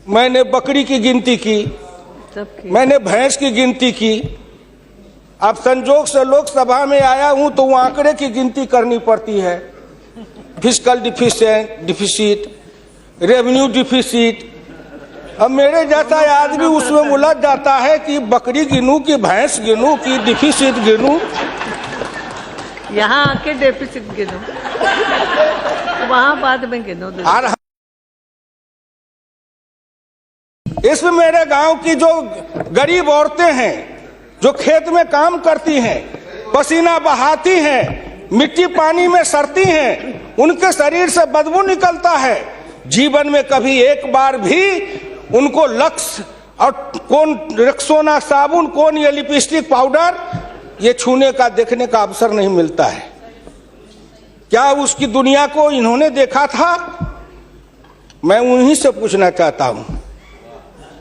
मैंने बकरी की गिनती की, मैंने भैंस की गिनती की। अब संजोग से लोकसभा में आया हूं तो वो आंकड़े की गिनती करनी पड़ती है। Fiscal deficit, revenue deficit. अब मेरे जैसा आदमी उसमें उलझ जाता है कि बकरी गिनूं कि भैंस गिनूं कि डिफिसिट गिनूं। यहाँ आके डेफिसिट गिनो, वहां बाद में गिनो। इसमें मेरे गांव की जो गरीब औरतें हैं, जो खेत में काम करती हैं, पसीना बहाती हैं, मिट्टी पानी में सड़ती हैं, उनके शरीर से बदबू निकलता है। जीवन में कभी एक बार भी उनको लक्स और कौन रेक्सोना साबुन, कौन ये लिपस्टिक पाउडर, ये छूने का देखने का अवसर नहीं मिलता है। क्या उसकी दुनिया को इन्होंने देखा था? मैं उन्हीं से पूछना चाहता हूं।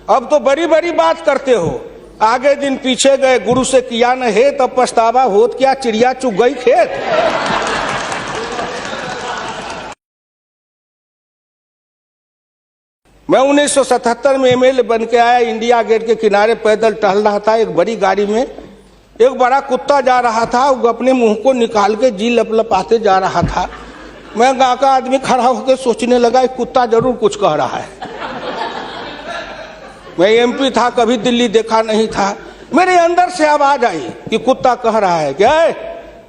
अब तो बड़ी बड़ी बात करते हो, आगे दिन पीछे गए, गुरु से किया न है तब पछतावा होत क्या, चिड़िया चुग गई खेत। मैं 1977 में एमएलए बन के आया, इंडिया गेट के किनारे पैदल टहल रहा था। एक बड़ी गाड़ी में एक बड़ा कुत्ता जा रहा था, वो अपने मुंह को निकाल के जी लपलपाते जा रहा था। मैं गांव का आदमी खड़ा होकर सोचने लगा, कुत्ता जरूर कुछ कह रहा है। मैं एमपी था, कभी दिल्ली देखा नहीं था। मेरे अंदर से आवाज आई कि कुत्ता कह रहा है, क्या है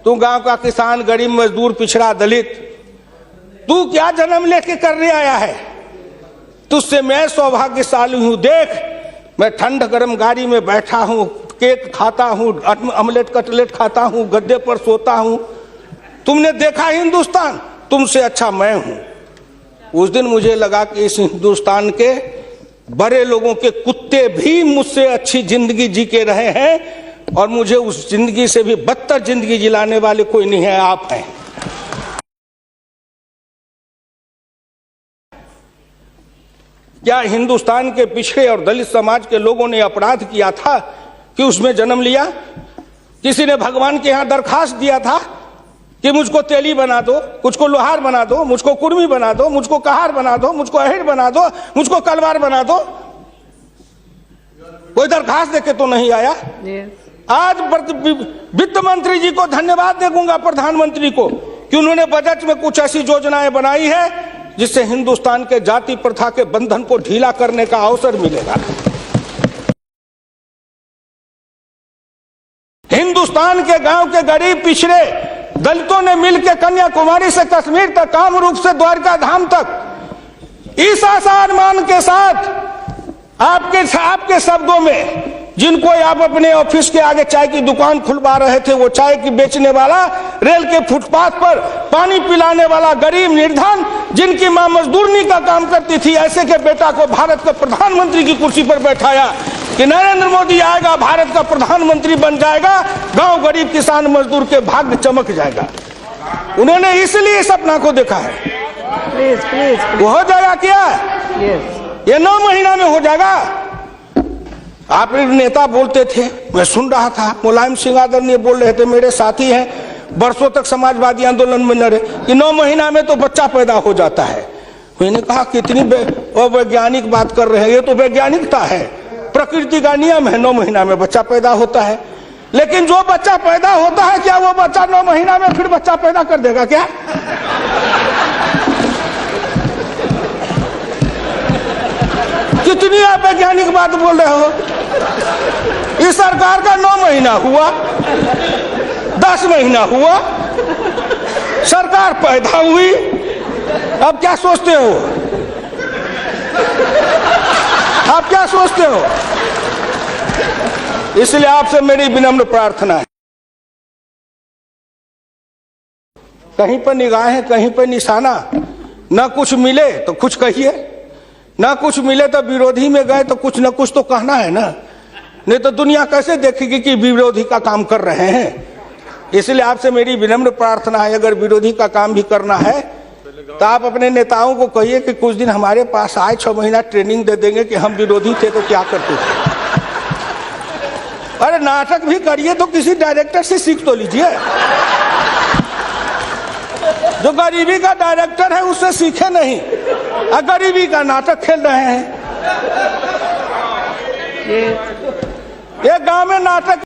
तू गांव का किसान, गरीब, मजदूर, पिछड़ा, दलित, तू क्या जन्म लेके करने आया है? तुझसे मैं सौभाग्यशाली हूं। देख, मैं ठंड गर्म गाड़ी में बैठा हूं, केक खाता हूं, ऑमलेट कटलेट खाता हूं, गद्दे पर सोता हूं। तुमने देखा हिंदुस्तान, तुमसे अच्छा मैं हूं। उस दिन मुझे लगा कि इस हिंदुस्तान के बड़े लोगों के कुत्ते भी मुझसे अच्छी जिंदगी जी के रहे हैं, और मुझे उस जिंदगी से भी बदतर जिंदगी जिलाने वाले कोई नहीं है, आप हैं। क्या हिंदुस्तान के पिछड़े और दलित समाज के लोगों ने अपराध किया था कि उसमें जन्म लिया? किसी ने भगवान के यहां दरखास्त दिया था कि मुझको तेली बना दो, मुझको लोहार बना दो, मुझको कुर्मी बना दो, मुझको कहार बना दो, मुझको अहिर बना दो, मुझको कलवार बना दो? कोई दरखास्त देके तो नहीं आया। आज वित्त मंत्री जी को धन्यवाद देगा, प्रधानमंत्री को, कि उन्होंने बजट में कुछ ऐसी योजनाएं बनाई है जिससे हिंदुस्तान के जाति प्रथा के बंधन को ढीला करने का अवसर मिलेगा। हिंदुस्तान के गांव के गरीब पिछड़े दलितों ने मिलकर कन्याकुमारी से कश्मीर तक, कामरूप से द्वारका धाम तक, इस आसान मान के साथ आपके शब्दों में, जिनको आप अपने ऑफिस के आगे चाय की दुकान खुलवा रहे थे, वो चाय की बेचने वाला, रेल के फुटपाथ पर पानी पिलाने वाला गरीब निर्धन, जिनकी मां मजदूरनी का काम करती थी, ऐसे के बेटा को भारत के प्रधानमंत्री की कुर्सी पर बैठाया कि नरेंद्र मोदी आएगा, भारत का प्रधानमंत्री बन जाएगा, गांव गरीब किसान मजदूर के भाग्य चमक जाएगा। उन्होंने इसलिए सपना को देखा है। प्लीज। वो हो जाएगा क्या? ये 9 महीना में हो जाएगा। आप नेता बोलते थे, मैं सुन रहा था, मुलायम सिंह आदरणीय बोल रहे थे, मेरे साथी हैं, बरसों तक समाजवादी आंदोलन में लड़े, कि 9 महीना में तो बच्चा पैदा हो जाता है। मैंने कहा कितनी वैज्ञानिक बात कर रहे हैं, ये तो वैज्ञानिकता है, प्रकृति का नियम है, 9 महीना में बच्चा पैदा होता है। लेकिन जो बच्चा पैदा होता है, क्या वो बच्चा 9 महीना में फिर बच्चा पैदा कर देगा क्या? कितनी आप वैज्ञानिक बात बोल रहे हो? इस सरकार का 9 महीना हुआ, 10 महीना हुआ, सरकार पैदा हुई, अब क्या सोचते हो? आप क्या सोचते हो? इसलिए आपसे मेरी विनम्र प्रार्थना है, कहीं पर निगाहें, कहीं पर निशाना, न कुछ मिले तो कुछ कहिए, ना कुछ मिले तो विरोधी में गए तो कुछ न कुछ तो कहना है ना, नहीं तो दुनिया कैसे देखेगी कि विरोधी का काम कर रहे हैं। इसलिए आपसे मेरी विनम्र प्रार्थना है, अगर विरोधी का काम भी करना है तो आप अपने नेताओं को कहिए कि कुछ दिन हमारे पास आए, 6 महीना ट्रेनिंग दे देंगे कि हम विरोधी थे तो क्या करते थे। अरे नाटक भी करिए तो किसी डायरेक्टर से सीख तो लीजिए, जो गरीबी का डायरेक्टर है उससे सीखे नहीं, गरीबी का नाटक खेल रहे हैं। ये एक गांव में नाटक